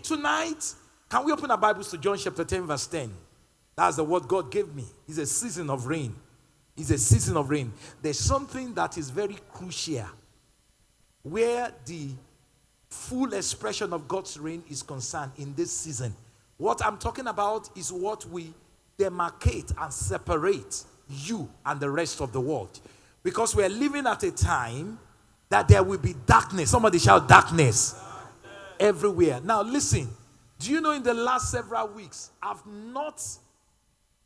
tonight, can we open our Bibles to John chapter 10, verse 10? That's the word God gave me. It's a season of rain. It's a season of rain. There's something that is very crucial where the full expression of God's reign is concerned in this season. What I'm talking about is what we demarcate and separate you and the rest of the world. Because we're living at a time that there will be darkness. Somebody shout darkness everywhere. Now listen, do you know in the last several weeks,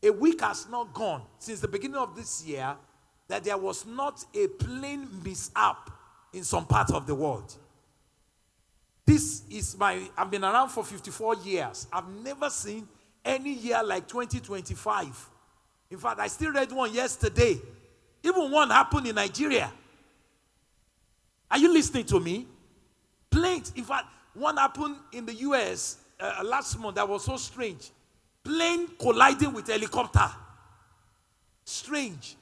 a week has not gone since the beginning of this year that there was not a plain mishap in some parts of the world. I've been around for 54 years. I've never seen any year like 2025. In fact, I still read one yesterday. Even one happened in Nigeria. Are you listening to me? Planes. In fact, one happened in the US last month that was so strange. Plane colliding with helicopter. Strange.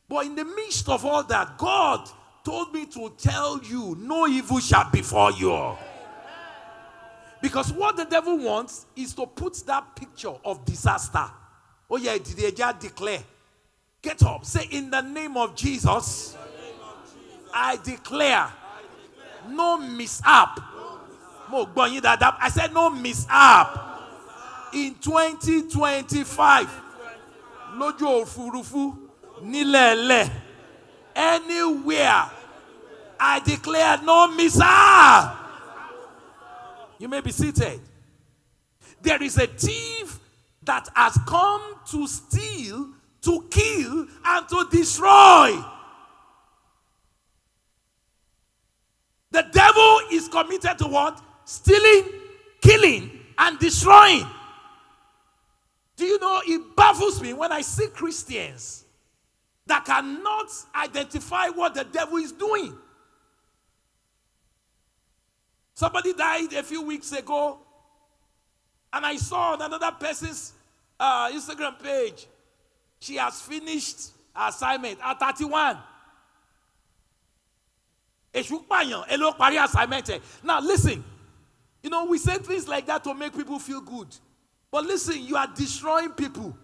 But in the midst of all that, God told me to tell you, no evil shall befall you. Because what the devil wants is to put that picture of disaster. Oh yeah, did they just declare? Get up. Say, in the name of Jesus, I declare no mishap. I said no mishap. In 2025, Lojo Furufu, Nilele, anywhere, I declare no mishap. You may be seated. There is a thief that has come to steal, to kill, and to destroy. The devil is committed to what? Stealing, killing, and destroying. Do you know, it baffles me when I see Christians that cannot identify what the devil is doing. Somebody died a few weeks ago, and I saw on another person's Instagram page, she has finished her assignment at 31. Now listen, you know, we say things like that to make people feel good. But listen, you are destroying people.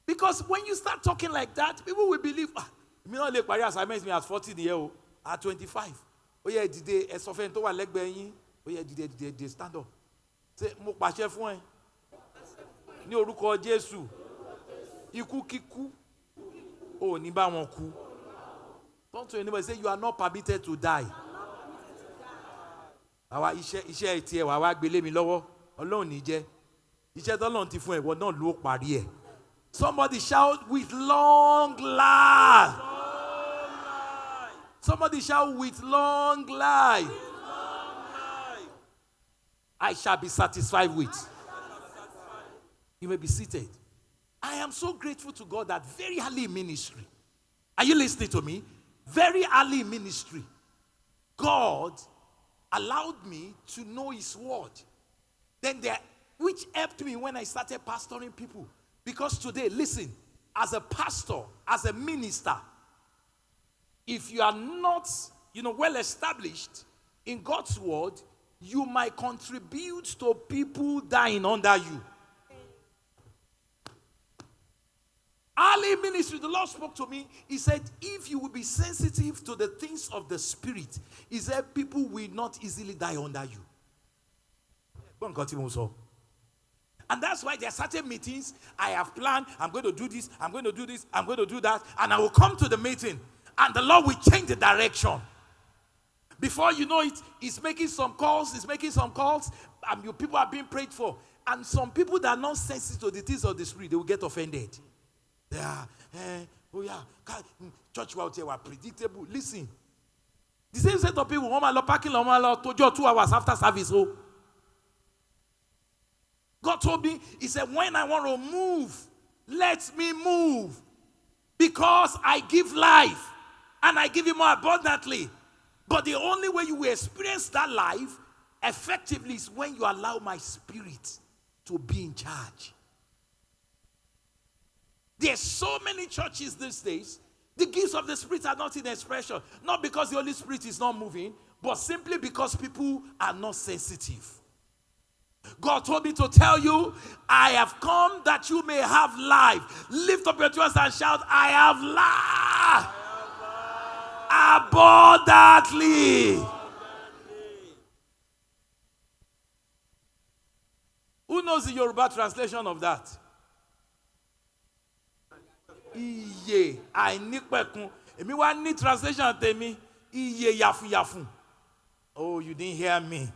Because when you start talking like that, people will believe, me not like Paris assignment me at 40 years old, at 25. Oh yeah, did they suffer to a leg being? Oh yeah, did they stand up? Say, mo pàṣẹ fún ẹ. Ní orúkọ Jésù. Ikú kíkú. Oh, ní bá wọn kú. Don't to anybody say you are not permitted to die. Àwa iṣẹ́ ti ẹ wá wá gbélé mi lọ́wọ́. Ọlọ́run ní jẹ́. Iṣẹ́ t'Ọlọ́run ti fún ẹ wọ́n náà ló parí ẹ̀. Somebody shout with long life. Somebody shout with long life. I shall be satisfied with. You may be seated. I am so grateful to God that very early in ministry, are you listening to me? Very early in ministry, God allowed me to know His word. Which helped me when I started pastoring people. Because today, listen, as a pastor, as a minister, if you are not, well established in God's word, you might contribute to people dying under you. Early ministry, the Lord spoke to me. He said, if you will be sensitive to the things of the Spirit, He said, people will not easily die under you. And that's why there are certain meetings I have planned. I'm going to do this, I'm going to do this, I'm going to do that. And I will come to the meeting. And the Lord will change the direction. Before you know it, He's making some calls. And you people are being prayed for. And some people that are not sensitive to the things of the Spirit, they will get offended. They are, church out here were predictable. Listen. The same set of people, parking 2 hours after service. Oh. God told me, He said, when I want to move, let me move. Because I give life. And I give it more abundantly. But the only way you will experience that life effectively is when you allow my Spirit to be in charge. There's so many churches these days. The gifts of the Spirit are not in expression. Not because the Holy Spirit is not moving, but simply because people are not sensitive. God told me to tell you, I have come that you may have life. Lift up your voice and shout, I have life abundantly. Who knows the Yoruba translation of that? Iye àìnípẹ̀kun. Èmi wá ní translation tèmi. Iye yafu. Oh, you didn't hear me.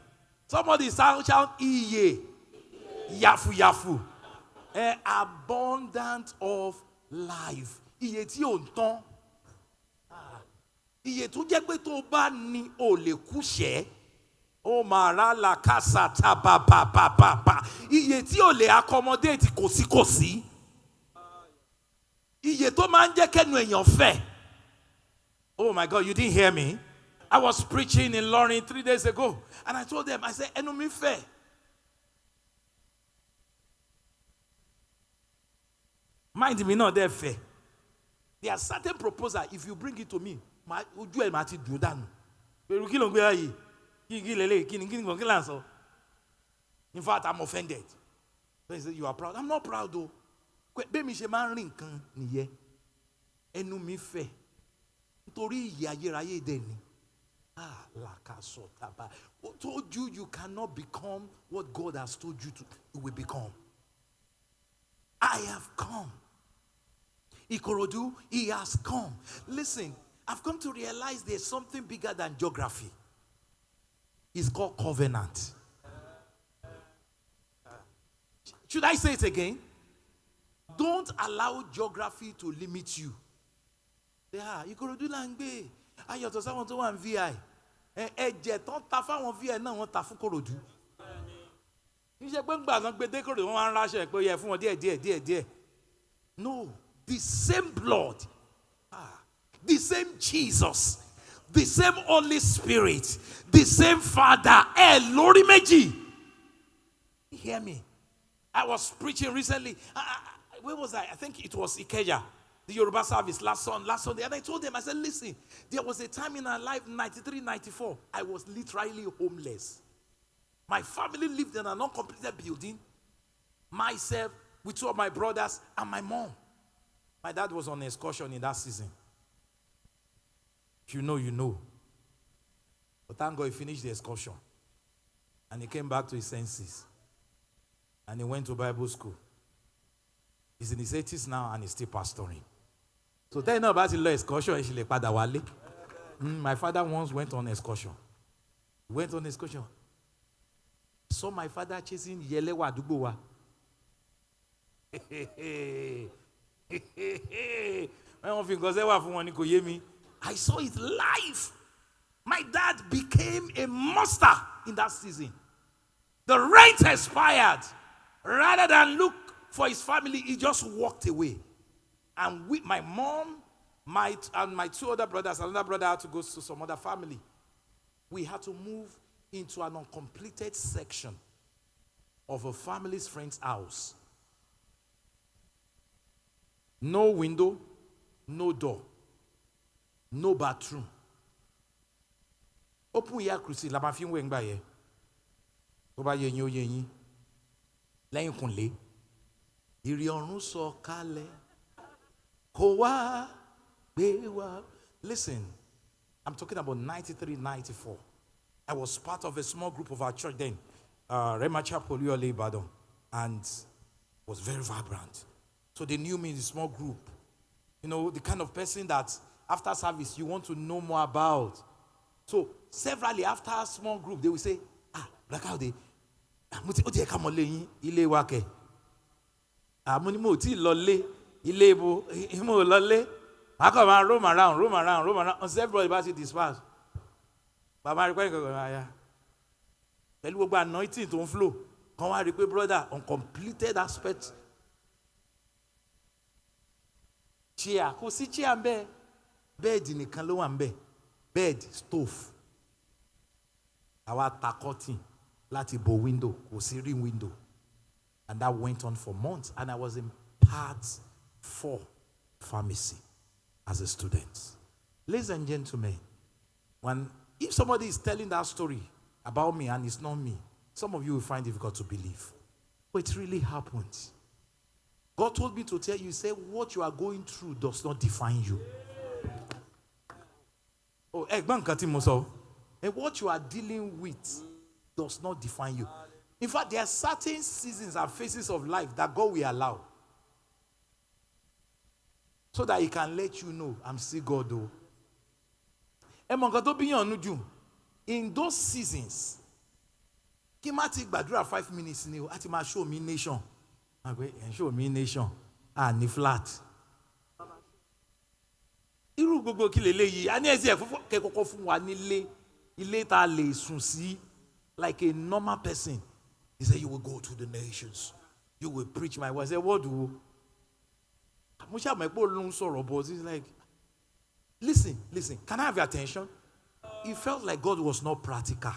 Somebody shout iye yafu. Abundant of life. Iye tí ò ń tán. Iye tó jẹ́ pé tó bá ní ò lè kúṣẹ́. Oh, mara la casa ta. Iye tí ò lè accommodate kò sí. Iye tó máa ń jẹ́ kẹ́nu èèyàn fẹ́. Oh my God, you didn't hear me? I was preaching in Lorry 3 days ago, and I told them, I said, ẹnu mi fẹ́. Mind me not there fair. There are certain proposals, if you bring it to me, ojú ẹ̀ máa ti dùn dànù. Pẹ̀lú kí ló ń gbé ayé? In fact, I'm offended. So he said, you are proud. I'm not proud though. Bẹ́ẹ̀mi ṣe máa ń rìn nǹkan nìyẹn. Ẹnu mi fẹ́. Nítorí ìyè ayérayé dẹ̀ ni. Who told you you cannot become what God has told you you will become? I have come. Ikorodu, he has come. Listen, I've come to realize there's something bigger than geography. It's called covenant. Should I say it again? Don't allow geography to limit you. Yeah, Ikorodu langbe. Ayo to someone to one VI. Eje ton ta fáwọn VI náà wọ́n ta fún Ikorodu. Nse pe ngba kan gbe de Ikorodu wọ́n an ránṣẹ́ pé yẹ fún wọn díẹ̀. No, the same blood. The same Jesus. The same Holy Spirit. The same Father. Lórí méjì. Hear me. I was preaching recently. Where was I? I think it was Ikeja, the Yoruba service last Sunday. And I told them, I said, listen, there was a time in our life, 93, 94, I was literally homeless. My family lived in an uncompleted building. Myself, with two of my brothers, and my mom. My dad was on excursion in that season. If you know, you know. But thank God he finished the excursion. And he came back to his senses. And he went to Bible school. He's in his 80s now and he's still pastoring. So tell you know about the law excursion. My father once went on excursion. He went on excursion. Saw my father chasing Yelewa Dubowa. I saw it live. My dad became a monster in that season. The rent expired. Rather than look for his family, he just walked away. And with my mom, my two other brothers, another brother had to go to some other family. We had to move into an uncompleted section of a family's friend's house. No window, no door, no bathroom. Open here, Crusade. La mafia weng ba ye. Oba ye nyo ye yin. Lẹ́yìn kúnlé. Ìrì ọ̀run sọ̀ kalẹ̀. Kò wá gbé wá. Listen, I'm talking about 93, 94. I was part of a small group of our church then, Rema Chapel, Uyole, Ibadan, and was very vibrant. So they knew me in the small group. You know, the kind of person that after service you want to know more about. So severally after a small group, they will say, Black how they come on ile wake. Mo ti lole ile bo mo lole. I come and roam around. Until everybody about to disperse. Baba request go ya. Pẹ̀lú gbogbo anointing tó ń flow. Kan wá rí pé brother on completed aspect. Chair, kò sí chair ńbẹ̀. Bed nìkan ló wà ńbẹ̀. Bed, stove. Àwa ta curtain láti bo window, kò sí rí window. And that went on for months. And I was in part 4 pharmacy as a student. Ladies and gentlemen, if somebody is telling that story about me and it's not me, Some of you will find it difficult to believe. But it really happened. God told me to tell you, he said, what you are going through does not define you. Oh, and what you are dealing with does not define you. In fact, there are certain seasons and phases of life that God will allow. So that he can let you know, I'm still God though. In those seasons, Kimati Badura 5 minutes new, Atima show me nation. Show me nation. Ni flat. Iru gbogbo ki lele yi, ani eze ke koko fun wa nile, ile ta le sun si like a normal person. He said, you will go to the nations. You will preach my word. I said, what do? He's like, listen, can I have your attention? It felt like God was not practical.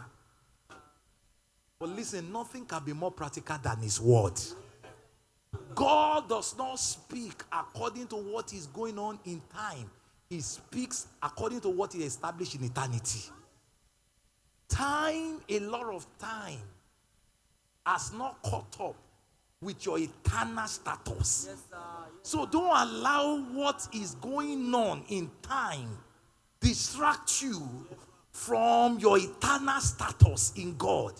But listen, nothing can be more practical than his word. God does not speak according to what is going on in time. He speaks according to what he established in eternity. Time, a lot of time, has not caught up with your eternal status. Yes, so don't allow what is going on in time distract you from your eternal status in God.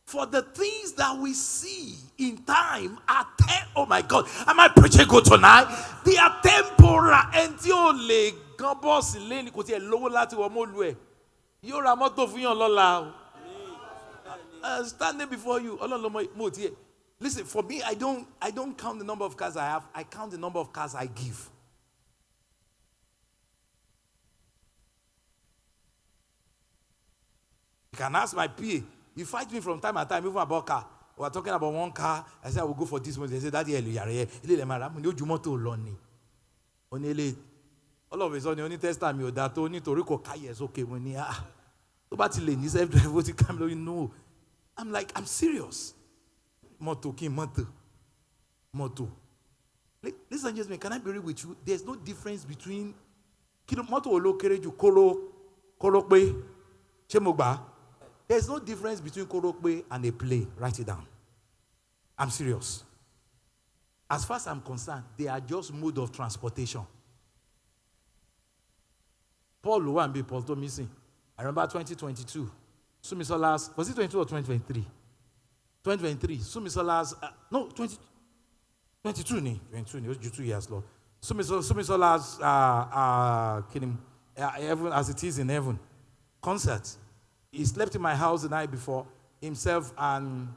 For the things that we see in time are oh my God, am I preaching good tonight? They are temporal. And le gambos leni ko ti e lowo lati wo mo lu e. Yo ra moto fun yan lola. Standing before you, listen, for me, I don't count the number of cars I have. I count the number of cars I give. You can ask my PA. You fight me from time to time, even about car. We're talking about one car. I said, I will go for this one. They said, Daddy, all of a sudden, only test time you that only to record car is okay. When you no. I'm like, I'm serious. Moto. Listen, gentlemen, can I be real with you? There's no difference between moto olokereju korokpe chemogba. There's no difference between korokpe and a play. Write it down. I'm serious. As far as I'm concerned, they are just mode of transportation. Paul Luambi, Paul Tomisi. I remember 2022. Sumisola's, was it 22 or 2023? 2023. Sumisola's, no, 2022. 22, it was 2 years, Lord. Sumisola's, heaven as it is in heaven. Concert. He slept in my house the night before, himself and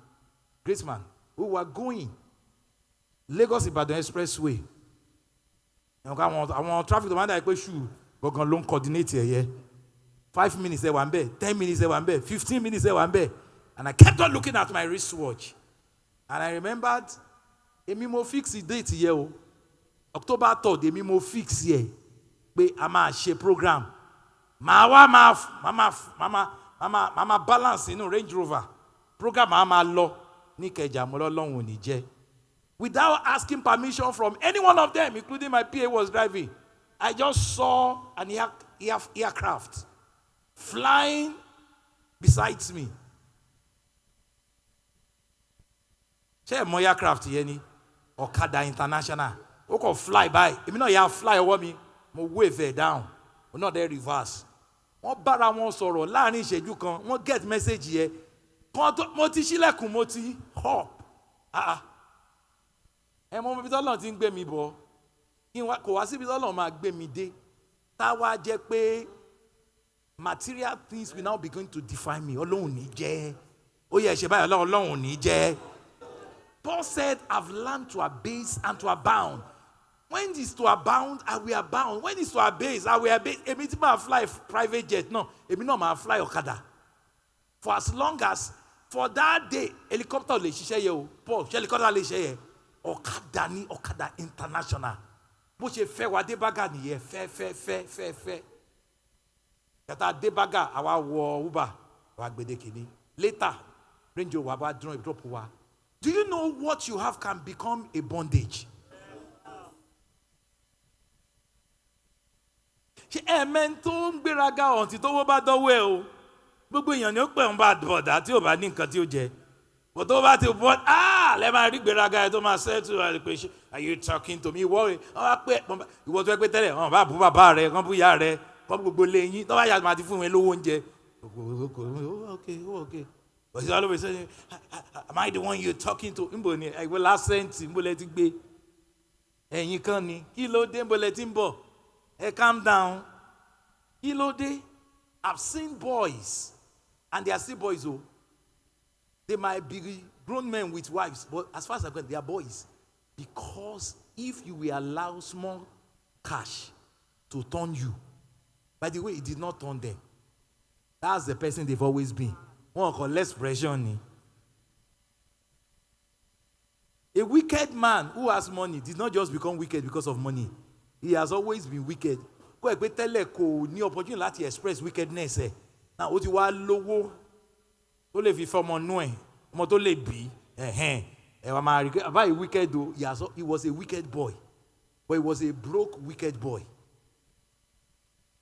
Graceman, who were going Lagos-Ibadan Expressway. I want traffic, the man that I shoe, but going long coordinate here. 5 minutes there, 1 bed. 10 minutes there, 1 bed. 15 minutes there, 1 bed. And I kept on looking at my wristwatch. And I remembered, Emimo fix the date here. October 3rd, Emimo fix here. But I'm a share program. Mama balance, Range Rover. Program Mama law. Without asking permission from any one of them, including my PA was driving. I just saw an aircraft flying beside me. Say my aircraft yeni Okada International. Oko fly by. If you know you fly over me, mo wave it down. We not there reverse. Wọ́n bára wọn sọ̀rọ̀ láàrin ìṣẹ́jú kan. Wọ́n get message here. Mo ti ṣílẹ̀kùn mo ti hop. Ẹ mọ̀ bí tọ́lọ̀ ti ń gbé mi bọ̀. Kò wá síbi tọ́lọ̀ máa gbé mi dé. Táwa jẹ́ pé material things will now begin to define me. Ọlọ́run ní jẹ́. Ó yẹ ṣe báyìí Ọlọ́run ní jẹ́. Paul said, I've learned to abase and to abound. When it's to abound, I will abound. When it's to abase, I will abase. Emi ti ma fly private jet. No, emi no ma fly Okada. For as long as, for that day, helicopter le ṣiṣẹ́ yẹ o. Paul, helicopter le ṣiṣẹ́ yẹ. Okada ni Okada International. Bó ṣe fẹ́ wa Debaga nìyẹn. Fẹ́. Yàtà Debaga, àwa wọ Uber, àwa gbèdé kìíní. Later, Range Rover wa drop wa. Do you know what you have can become a bondage? Ṣé ẹ̀mẹ́n tó ń gbéraga ọ̀ǹtí tó wó bá dọ́wọ́ ẹ̀ o? Gbogbo èèyàn ni ó pẹ̀ ń bá bọ̀dá tí ò bá ní nǹkan tí ó jẹ. But over to what? Let me read Beraga. Thomas said to the question, are you talking to me? Worry. You want to be telling? Oh, Baba, Bare, come Buyare, come Bulein. No, I have my different low one. Okay. But he's always saying, am I the one you're talking to? I will last send him, let it be. And you can't. Kilo de Boletimbo. Hey, calm down. Kilo de. I've seen boys, and they are still boys, oh. They might be grown men with wives, but as far as I'm concerned, they are boys. Because if you will allow small cash to turn you, by the way, it did not turn them. That's the person they've always been. One called less pressure. A wicked man who has money did not just become wicked because of money. He has always been wicked. Kò ẹgbẹ́ tẹ́lẹ̀ kò ní opportunity láti express wickedness ẹ̀. Now ó ti wá lówó tó lè fi fẹ́ ọmọ nú ẹ̀, ọmọ tó lè bí ẹ̀ wá máa rí about a wicked though. He was a wicked boy, but he was a broke wicked boy.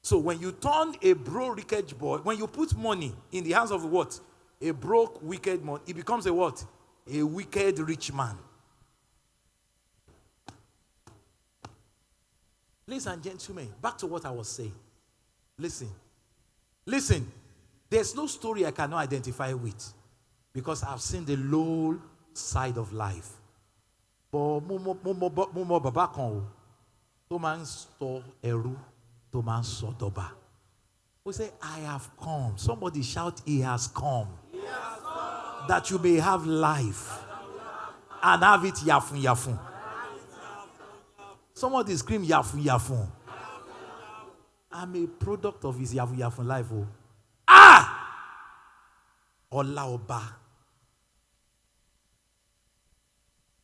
So when you turn a broke wicked boy, when you put money in the hands of what? A broke wicked man, it becomes a what? A wicked rich man. Ladies and gentlemen, back to what I was saying. Listen. There's no story I cannot identify with because I've seen the low side of life. But mo baba kan o tó máa ń sọ ẹrú tó máa ń sọ dọba. We say, I have come. Somebody shout, He has come. He has come. That you may have life and have it yafun yafun. Somebody scream yafun yafun. I'm a product of his yafun yafun life. Oh. Ọlá ọba.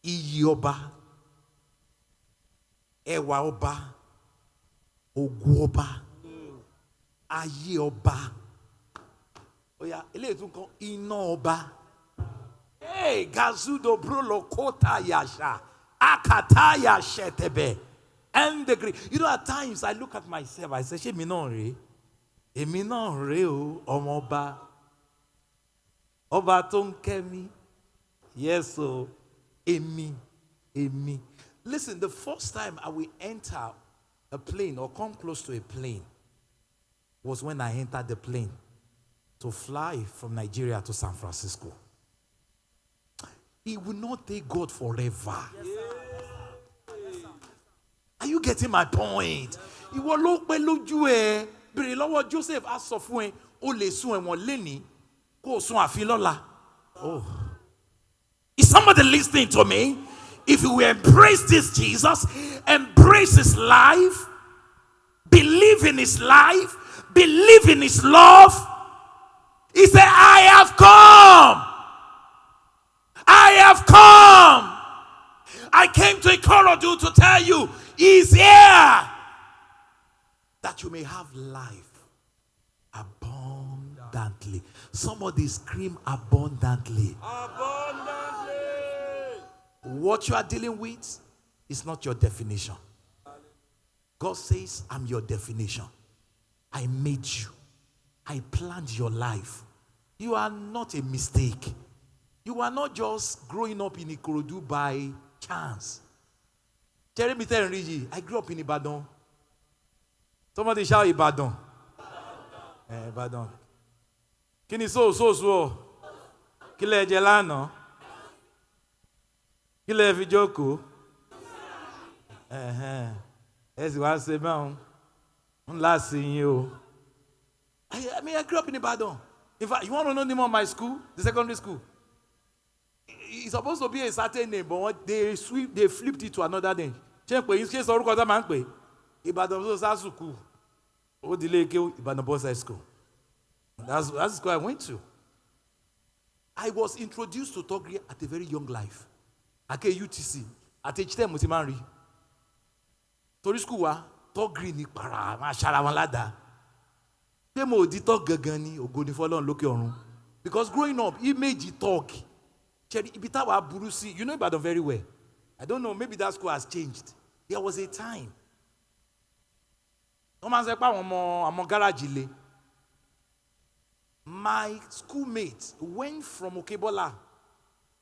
Iyì ọba. Ẹwà ọba. Ògo ọba. Ayé ọba. Oya, eléyìí tún kan iná ọba. Hey, gazudo brolo kota yasha. Akataya shetebe. And the Greek. You know, at times I look at myself, I say, Ṣé mi náà rèé? Èmi náà rèé o, ọmọ ọba. Ọba tó ń kẹ́ mi. Yes, so. Èmi. Listen, the first time I will enter a plane or come close to a plane was when I entered the plane to fly from Nigeria to San Francisco. It will not take God forever. Yes, are you getting my point? Ìwọ ló pẹ́ lójú ẹ. Bèrè lọ́wọ́ Joseph á sọ fún ẹ, ó lè sún ẹ̀wọ̀n lénìí, kó sún àfin lọ́la. Oh. Is somebody listening to me? If you will embrace this Jesus, embrace his life, believe in his life, believe in his love. He said, I have come. I came to Ikorodu to tell you, he's here. That you may have life abundantly. Somebody scream abundantly. Abundantly. What you are dealing with is not your definition. God says, I'm your definition. I made you. I planned your life. You are not a mistake. You are not just growing up in Ikorodu by chance. Jeremy Tenriji, I grew up in Ibadan. Somebody shout Ibadan. Ibadan. Kini so. Kile jelano. Kile fijoko. As you say, man. Last thing you. I mean, I grew up in Ibadan. In fact, you want to know the name of my school? The secondary school. It's supposed to be a certain name, but they flipped it to another name. Ibadan school. Ibadan Boys High School. That's the school I went to. I was introduced to Togri at a very young life. At UTC. At age 10, Mutimari. Tori school wa Togri ni para ma shara wan lada. Pe mo di talk gangan ni ògo ni f'Ọlọ́run lókè ọ̀run. Because growing up, he made you talk. Ibita wa burusi. You know Ibadan very well. I don't know, maybe that school has changed. There was a time. My schoolmate went from Okebola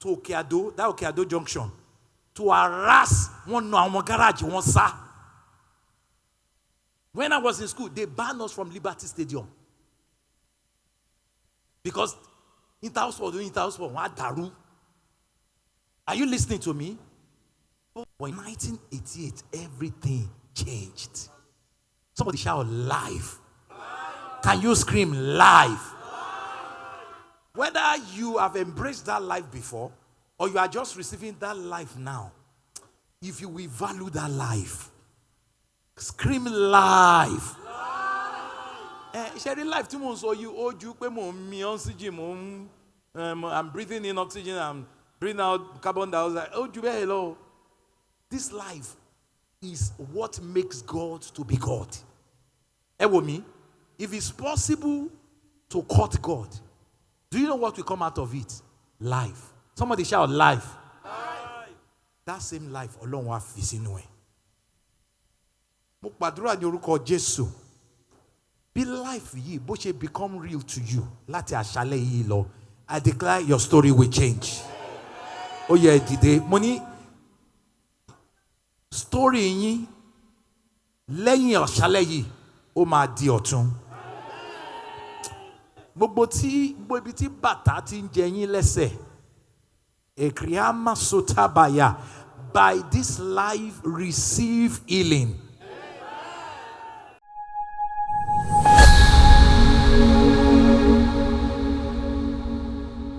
to Okeado, that Okeado junction, to harass one garage, one sir. When I was in school, they banned us from Liberty Stadium. Because inter-house sport, daru. Are you listening to me? But in 1988, everything changed. Somebody shout live. Can you scream live? Whether you have embraced that life before or you are just receiving that life now, if you will value that life, scream live. Sharing life, I'm breathing in oxygen, I'm breathing out carbon dioxide. Hello. This life is what makes God to be God. Ewomi, if it's possible to cut God, do you know what will come out of it? Life. Somebody shout life. That same life alone wa fi sínú ẹ. Mo gbàdúrà ní orúkọ Jésù. Bí life yìí bó ṣe become real to you láti àṣálẹ́ yìí lọ, I declare your story will change. Ó yẹ dìde. Mo ní story yín lẹ́yìn àṣálẹ́ yìí ó máa di ọ̀tun. Gbogbo ibi tí bàtà ti ń jẹ yín lẹ́sẹ̀. Ekriyama sotabaya. By this life receive healing.